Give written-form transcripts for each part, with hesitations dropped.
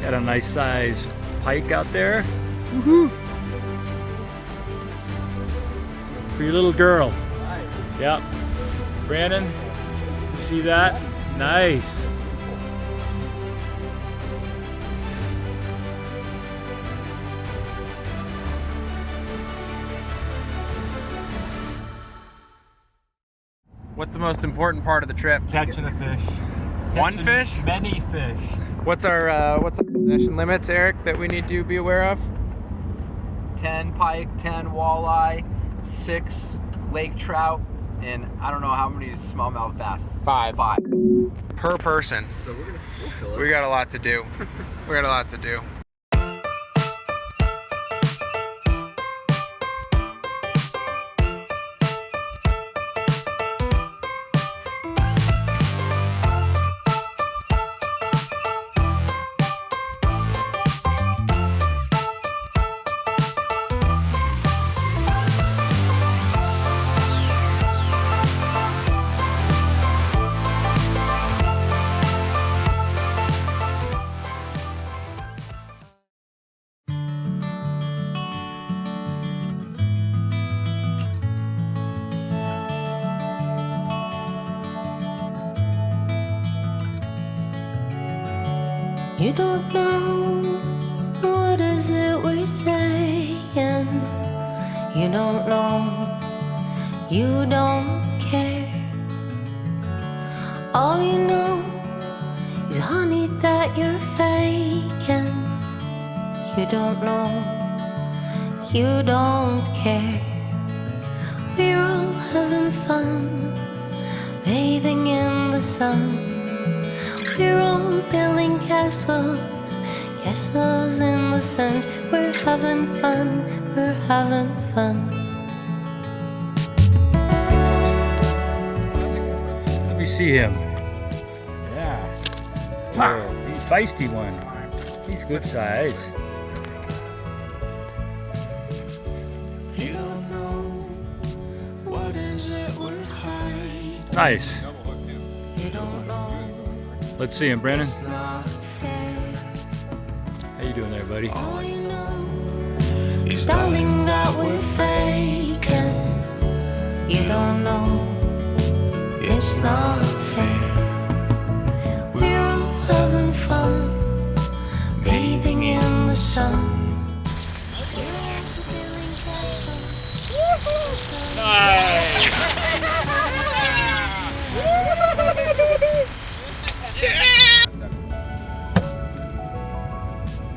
Got a nice size pike out there. Woohoo! For your little girl. Nice. Yep. Brandon, you see that? Nice. What's the most important part of the trip? Catching a fish. One fish? Many fish. What's our possession limits, Eric, that we need to be aware of? 10 pike, 10 walleye, 6 lake trout, and I don't know how many smallmouth bass. 5. 5. Per person. So we'll fill it. We got a lot to do. We got a lot to do. You don't know what is it we're saying. You don't know, you don't care. All you know is honey that you're faking. You don't know, you don't care. We're all having fun, bathing in the sun. We're all building castles, castles in the sand. We're having fun, we're having fun. Let me see him. Yeah. Oh, he's a feisty one. He's good size. You don't know what is it we're hiding. Nice. You don't know. Let's see him, Brandon. It's not fair. How you doing there, buddy? All you know is, darling, that we're faking. You don't know, it's not fair. We're all having fun, bathing in the sun.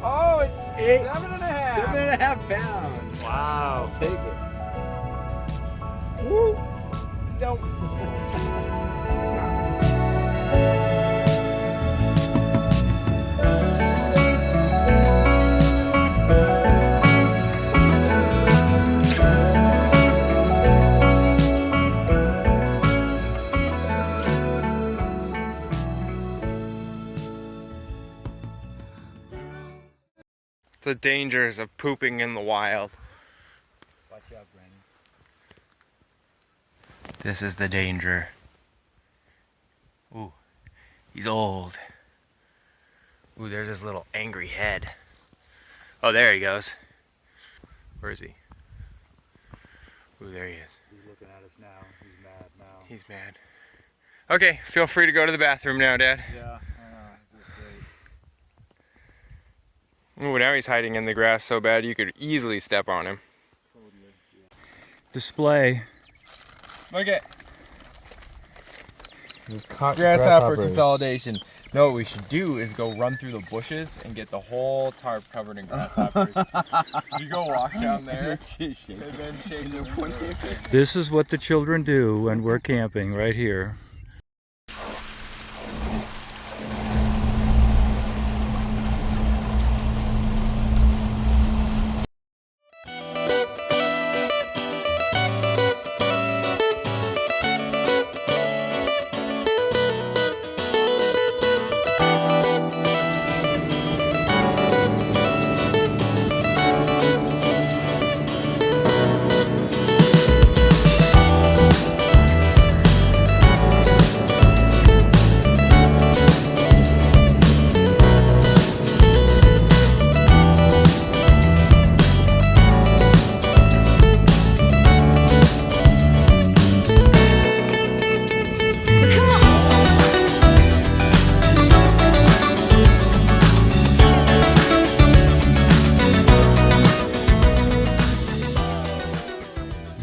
Oh, it's 7.5. 7.5 pounds. Wow. I'll take it. Woo. Don't. The dangers of pooping in the wild. Watch out, Brandon. This is the danger. Ooh, he's old. Ooh, there's his little angry head. Oh, there he goes. Where is he? Ooh, there he is. He's looking at us now. He's mad now. He's mad. Okay, feel free to go to the bathroom now, Dad. Yeah, I know. This is great. Ooh, now he's hiding in the grass so bad you could easily step on him. Totally. Yeah. Display. Look at grasshopper consolidation. No, what we should do is go run through the bushes and get the whole tarp covered in grasshoppers. You go walk down there and then shake them. This is what the children do when we're camping right here.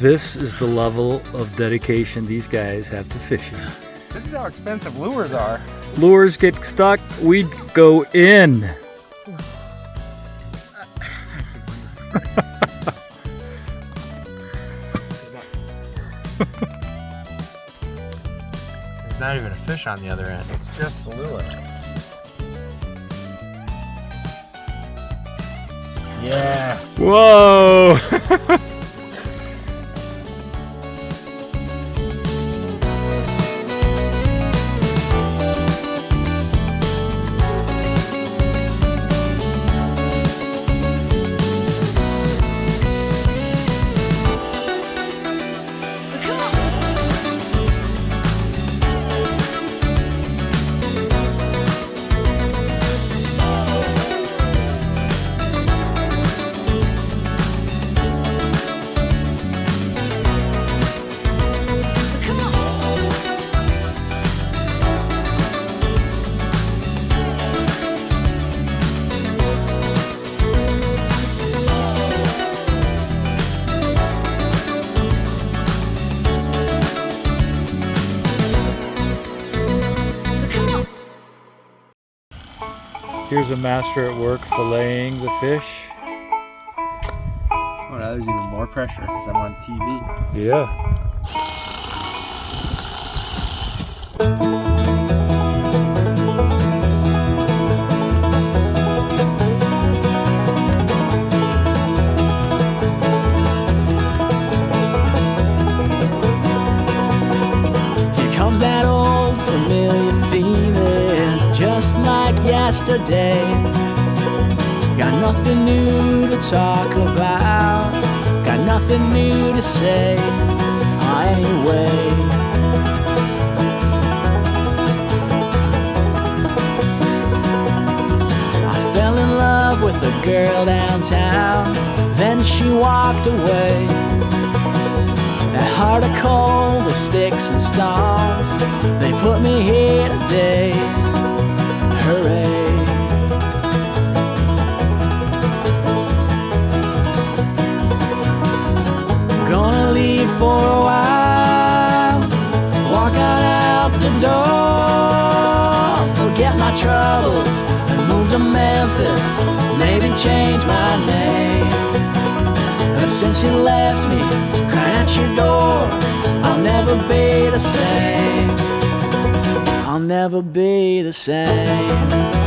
This is the level of dedication these guys have to fishing. This is how expensive lures are. Lures get stuck, we go in. There's not even a fish on the other end. It's just the lure. Yes. Whoa! Here's a master at work filleting the fish. Oh, now there's even more pressure because I'm on TV. Yeah. Here comes that old familiar feeling, just like yesterday. Got nothing new to talk about, got nothing new to say. Anyway, I fell in love with a girl downtown, then she walked away. That heart of coal, the sticks and stars, they put me here today. Hooray. Gonna leave for a while, walk out the door, forget my troubles and move to Memphis, maybe change my name. But since you left me crying at your door, I'll never be the same. I'll never be the same.